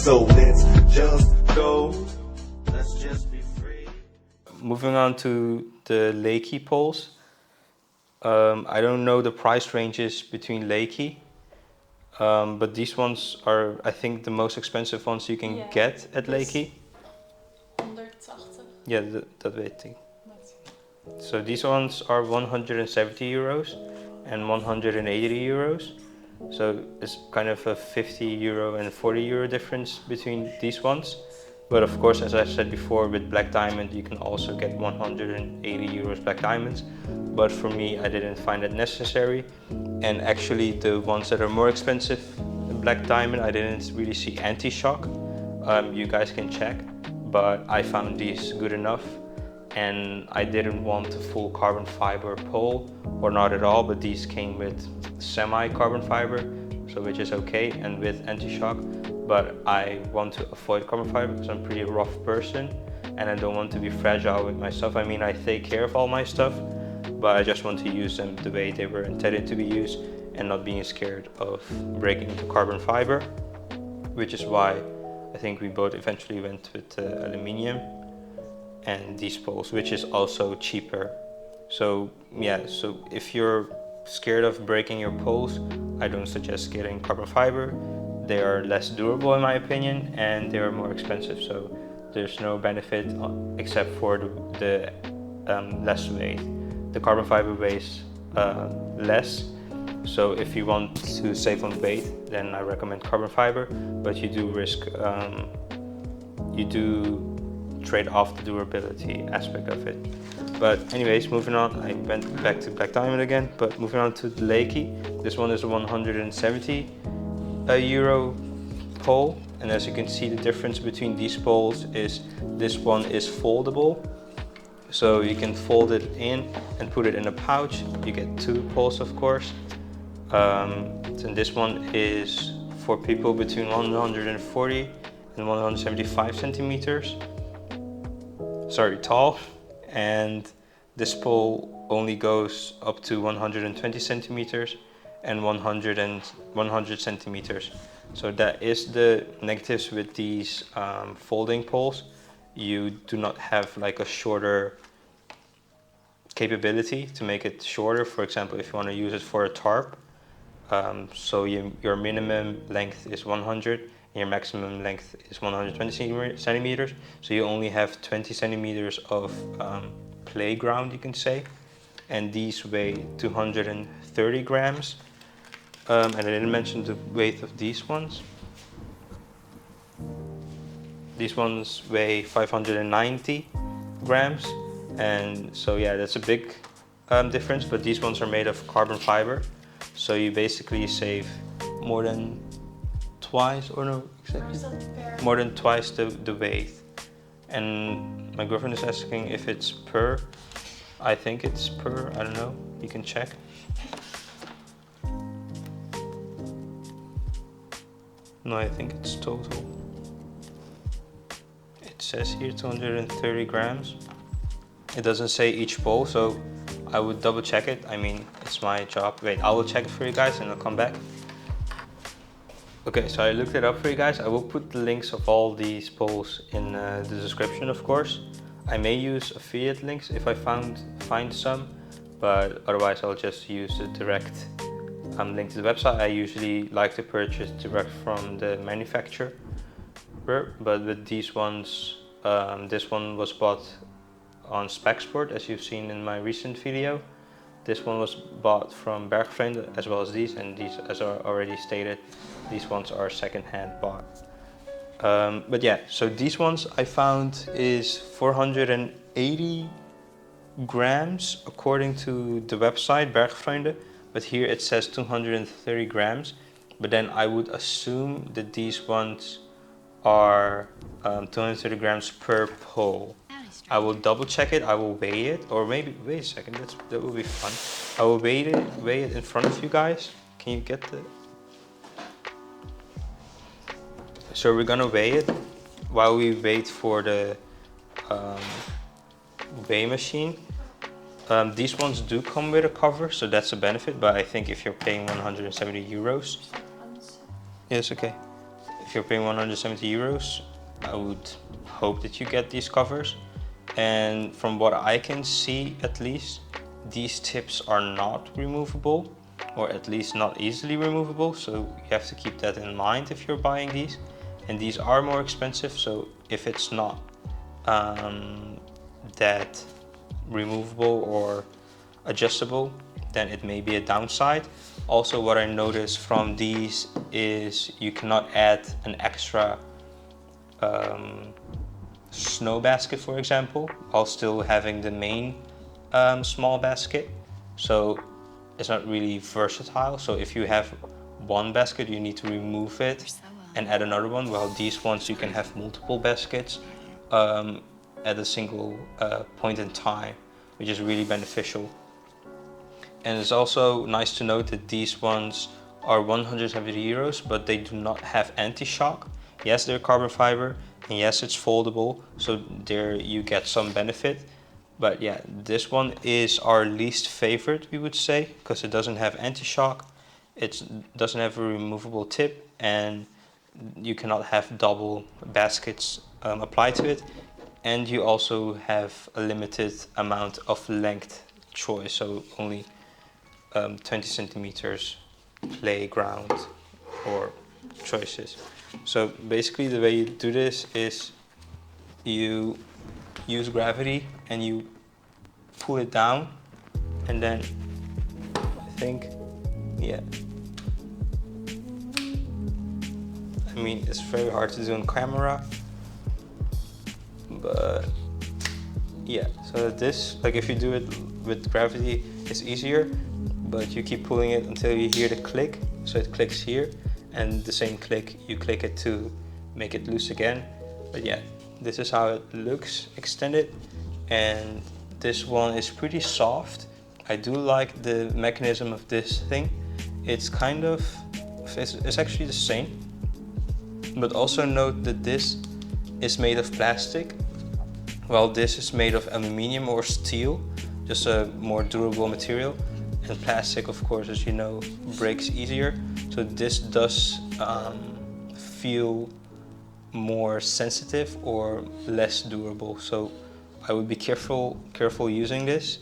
So let's just go. Let's just be free. Moving on to the Lekki poles. I don't know the price ranges between Lekki, but these ones are, I think, the most expensive ones you can get at Lekki. 180. Yeah, that weet ik. So these ones are 170 euros and 180 euros. So it's kind of a 50 euro and 40 euro difference between these ones. But of course, as I said before, with Black Diamond, you can also get 180 euros Black Diamonds. But for me, I didn't find it necessary. And actually, the ones that are more expensive, Black Diamond, I didn't really see anti-shock. You guys can check, but I found these good enough. And I didn't want a full carbon fiber pole, or not at all, but these came with semi-carbon fiber, so which is okay, and with anti-shock. But I want to avoid carbon fiber because I'm a pretty rough person and I don't want to be fragile with my stuff. I mean, I take care of all my stuff, but I just want to use them the way they were intended to be used and not being scared of breaking into carbon fiber, which is why I think we both eventually went with aluminium and these poles, which is also cheaper. So yeah, so if you're scared of breaking your poles, I don't suggest getting carbon fiber. They are less durable in my opinion, and they are more expensive, so there's no benefit except for the less weight. The carbon fiber weighs less, so if you want to save on weight, then I recommend carbon fiber, but you do risk, you do trade off the durability aspect of it. But anyways, moving on, I went back to Black Diamond again, but moving on to the Lekki. This one is a 170 euro pole, and as you can see, the difference between these poles is this one is foldable, so you can fold it in and put it in a pouch. You get two poles, of course, and this one is for people between 140 and 175 centimeters tall, and this pole only goes up to 120 centimeters and 100 centimeters. So that is the negatives with these folding poles. You do not have like a shorter capability to make it shorter. For example, if you want to use it for a tarp, so your minimum length is 100 and your maximum length is 120 centimeters. So you only have 20 centimeters of playground, you can say. And these weigh 230 grams. And I didn't mention the weight of these ones. These ones weigh 590 grams. And so yeah, that's a big difference, but these ones are made of carbon fiber. So you basically save more than twice, or no, exactly, more than twice the weight. And my girlfriend is asking if it's per. I think it's per, I don't know, you can check. No, I think it's total. It says here 230 grams. It doesn't say each pole, so I would double check it. I mean, it's my job. Wait, I will check it for you guys and I'll come back. Okay, so I looked it up for you guys. I will put the links of all these poles in the description, of course. I may use affiliate links if I find some, but otherwise I'll just use the direct link to the website. I usually like to purchase direct from the manufacturer, but with these ones, this one was bought on Specsport, as you've seen in my recent video. This one was bought from Vrijbuiter, as well as these, and these, as I already stated, these ones are second-hand bought. But yeah, so these ones I found is 480 grams according to the website Vrijbuiter, but here it says 230 grams. But then I would assume that these ones are 230 grams per pole. I will double check it, I will weigh it, or maybe, wait a second, that will be fun. I will weigh it in front of you guys. Can you get the... So we're gonna weigh it while we wait for the weigh machine. These ones do come with a cover, so that's a benefit, but I think if you're paying 170 euros... Yes, okay. if you're paying 170 euros, I would hope that you get these covers. And from what I can see, at least, these tips are not removable, or at least not easily removable. So you have to keep that in mind if you're buying these. And these are more expensive, so if it's not that removable or adjustable, then it may be a downside. Also, what I noticed from these is you cannot add an extra snow basket, for example, while still having the main small basket. So it's not really versatile. So if you have one basket, you need to remove it and add another one. While these ones, you can have multiple baskets at a single point in time, which is really beneficial. And it's also nice to note that these ones are 170 euros, but they do not have anti-shock. Yes, they're carbon fiber, and yes, it's foldable, so there you get some benefit. But yeah, this one is our least favorite, we would say, because it doesn't have anti-shock, it doesn't have a removable tip, and you cannot have double baskets applied to it. And you also have a limited amount of length choice, so only 20 centimeters playground or choices. So basically the way you do this is you use gravity and you pull it down, and then I think, yeah, I mean, it's very hard to do on camera, but yeah, so this, like if you do it with gravity, it's easier, but you keep pulling it until you hear the click, so it clicks here, and the same click, you click it to make it loose again. But yeah, this is how it looks extended, and this one is pretty soft. I do like the mechanism of this thing. It's kind of, it's actually the same, but also note that this is made of plastic, while this is made of aluminium or steel, just a more durable material. And plastic, of course, as you know, breaks easier. So this does feel more sensitive or less durable. So I would be careful using this,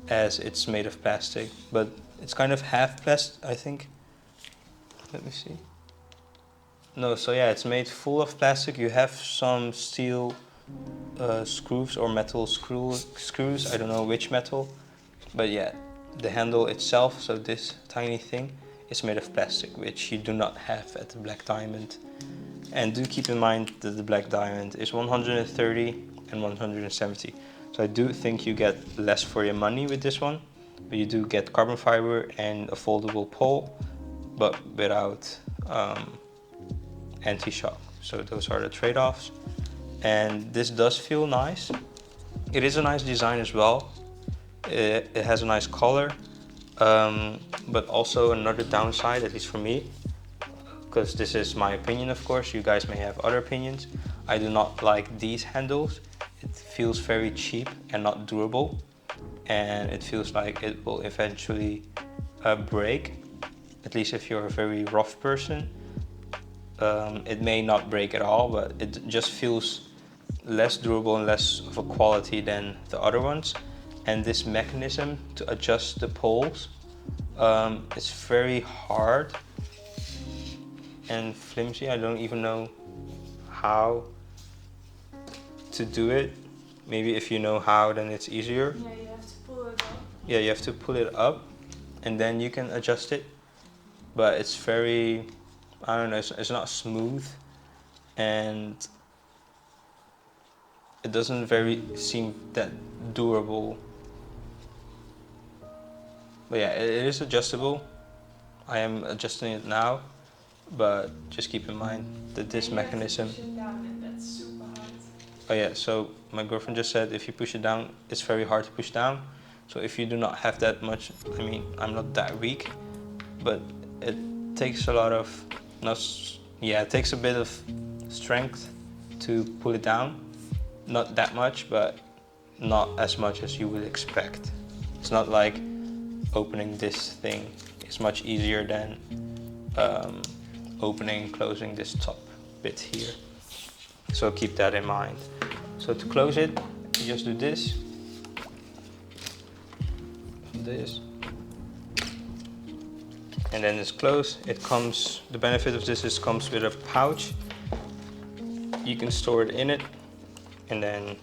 as it's made of plastic. But it's kind of half plastic, I think. Let me see. No, so yeah, it's made full of plastic. You have some steel screws or metal screws. I don't know which metal, but yeah. The handle itself, so this tiny thing, is made of plastic, which you do not have at the Black Diamond. And do keep in mind that the Black Diamond is 130 and 170. So I do think you get less for your money with this one, but you do get carbon fiber and a foldable pole, but without anti-shock. So those are the trade-offs. And this does feel nice. It is a nice design as well. It has a nice color, but also another downside, at least for me, because this is my opinion, of course, you guys may have other opinions. I do not like these handles. It feels very cheap and not durable, and it feels like it will eventually break, at least if you're a very rough person. It may not break at all, but it just feels less durable and less of a quality than the other ones. And this mechanism to adjust the poles is very hard and flimsy. I don't even know how to do it. Maybe if you know how, then it's easier. Yeah, you have to pull it up. Yeah, you have to pull it up and then you can adjust it. But it's very, I don't know, it's not smooth, and it doesn't seem that durable. But yeah, it is adjustable. I am adjusting it now, but just keep in mind that this mechanism. You have to push it down, and that's super hard. Oh yeah, so my girlfriend just said if you push it down, it's very hard to push down. So if you do not have that much, I mean, I'm not that weak, but it takes a lot of, it takes a bit of strength to pull it down. Not that much, but not as much as you would expect. It's not like opening this thing is much easier than opening and closing this top. bit here. So keep that in mind. So to close it, you just do this, and then it's closed. It comes, the benefit of this is comes with a pouch. You can store it in it, and then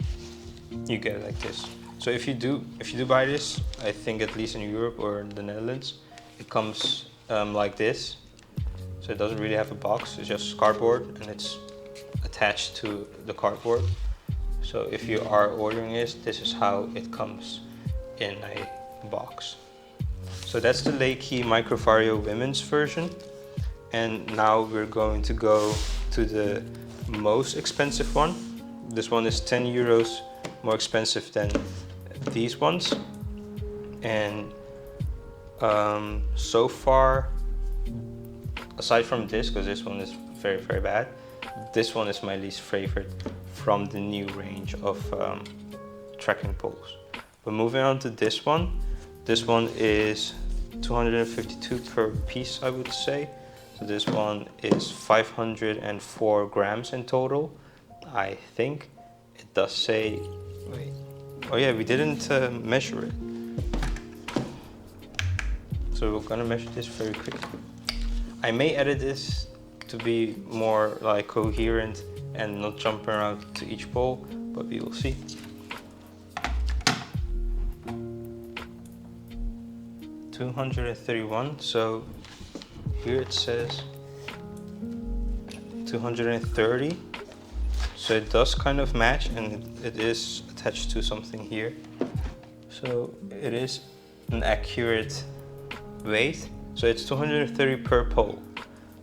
you get it like this. So if you do buy this, I think at least in Europe or the Netherlands, it comes like this. So it doesn't really have a box, it's just cardboard and it's attached to the cardboard. So if you are ordering this is how it comes in a box. So that's the Lekki Micro Vario women's version. And now we're going to go to the most expensive one. This one is 10 euros more expensive than these ones. And so far, aside from this, because this one is very, very bad, this one is my least favorite from the new range of trekking poles. But moving on to this one is 252 per piece, I would say. So this one is 504 grams in total. I think it does say, wait, oh yeah, we didn't measure it. So we're gonna measure this very quickly. I may edit this to be more like coherent and not jump around to each pole, but we will see. $231, so here it says 230, so it does kind of match, and it is attached to something here, so it is an accurate weight. So it's 230 per pole.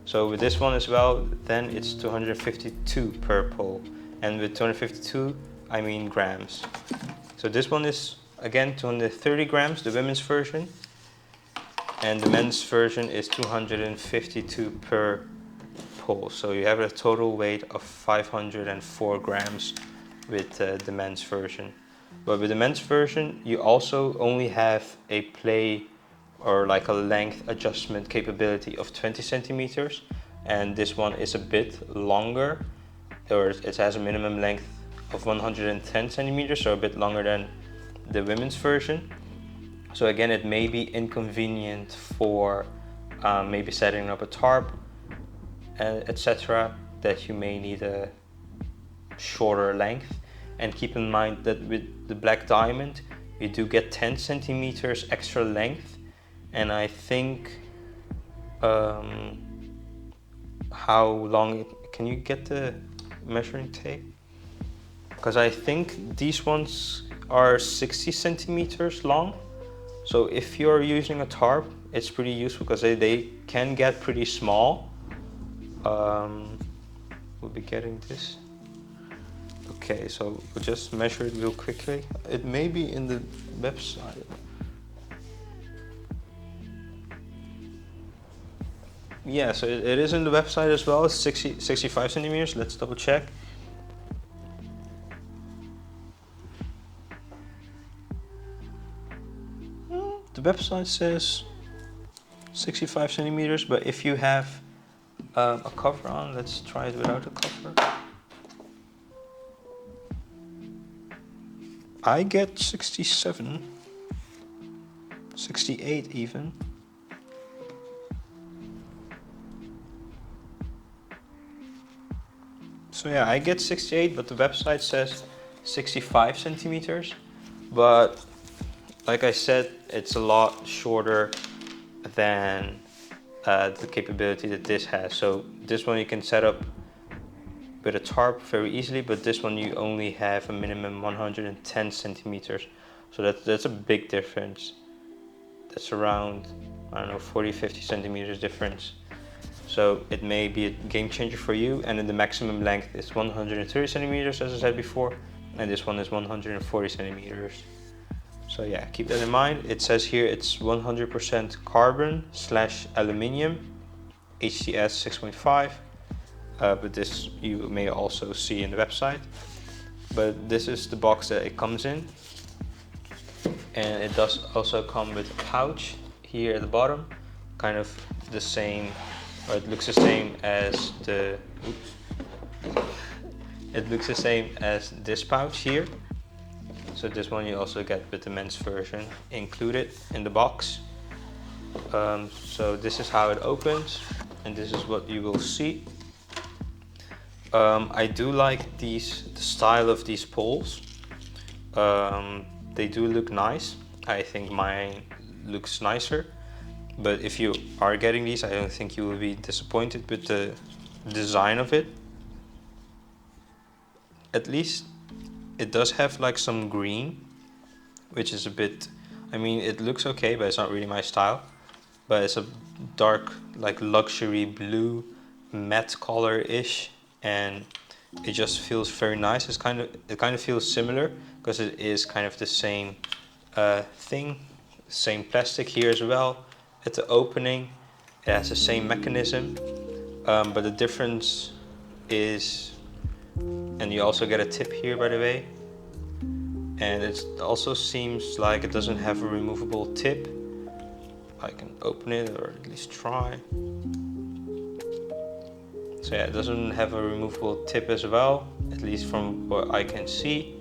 So with this one as well, then it's 252 per pole, and with 252 I mean grams. So this one is again 230 grams, the women's version, and the men's version is 252 per pole. So you have a total weight of 504 grams with the men's version. But with the men's version, you also only have a play or like a length adjustment capability of 20 centimeters. And this one is a bit longer, or it has a minimum length of 110 centimeters, so a bit longer than the women's version. So again, it may be inconvenient for maybe setting up a tarp, etc., that you may need a shorter length. And keep in mind that with the Black Diamond, you do get 10 centimeters extra length. And I think, how long, can you get the measuring tape? Because I think these ones are 60 centimeters long. So if you're using a tarp, it's pretty useful because they can get pretty small. We'll be getting this. Okay, so we'll just measure it real quickly. It may be in the website. Yeah, so it is in the website as well. It's 65 centimeters. Let's double check. The website says 65 centimeters, but if you have a cover on, let's try it without a cover. I get 67, 68 even. So yeah, I get 68, but the website says 65 centimeters. But like I said, it's a lot shorter than the capability that this has. So this one you can set up with a tarp very easily, but this one you only have a minimum 110 centimeters. So that's a big difference. That's around, I don't know, 40-50 centimeters difference. So it may be a game changer for you. And then the maximum length is 130 centimeters, as I said before, and this one is 140 centimeters. So yeah, keep that in mind. It says here it's 100% carbon/aluminium, HTS 6.5. But this you may also see in the website. But this is the box that it comes in. And it does also come with a pouch here at the bottom, kind of the same, or it looks the same as the, It looks the same as this pouch here. So this one you also get with the men's version included in the box. So this is how it opens, and this is what you will see. I do like the style of these poles. They do look nice. I think mine looks nicer. But if you are getting these, I don't think you will be disappointed with the design of it. At least it does have like some green, which is a bit, I mean, it looks okay, but it's not really my style. But it's a dark, like luxury blue matte color-ish, and it just feels very nice. It kind of feels similar because it is kind of the same thing, same plastic here as well. At the opening, it has the same mechanism, but the difference is, and you also get a tip here, by the way, and it also seems like it doesn't have a removable tip. I can open it, or at least try. So yeah, it doesn't have a removable tip as well, at least from what I can see.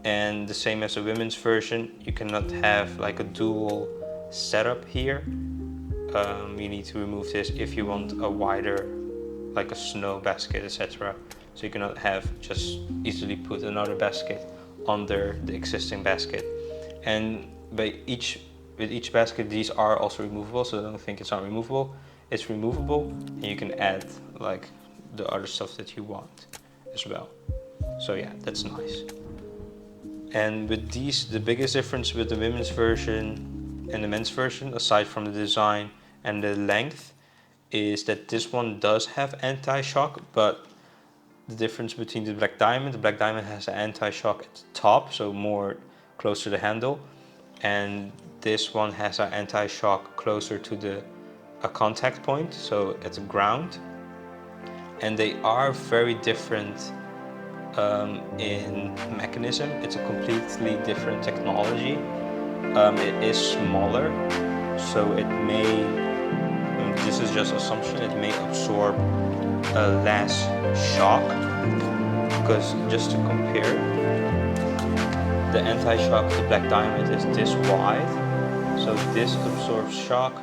And the same as the women's version, you cannot have like a dual setup here. You need to remove this if you want a wider, like a snow basket, etc. So you cannot have just easily put another basket under the existing basket. And with each basket, these are also removable, so don't think it's not removable. It's removable, and you can add like the other stuff that you want as well. So yeah, that's nice. And with these, the biggest difference with the women's version and the men's version, aside from the design and the length, is that this one does have anti-shock, but the difference between the Black Diamond has an anti-shock at the top, so more close to the handle, and this one has an anti-shock closer to a contact point, so at the ground. And they are very different in mechanism. It's a completely different technology. It is smaller, so it may, this is just assumption, it may absorb less shock, because just to compare, the anti-shock of the Black Diamond is this wide, so this absorbs shock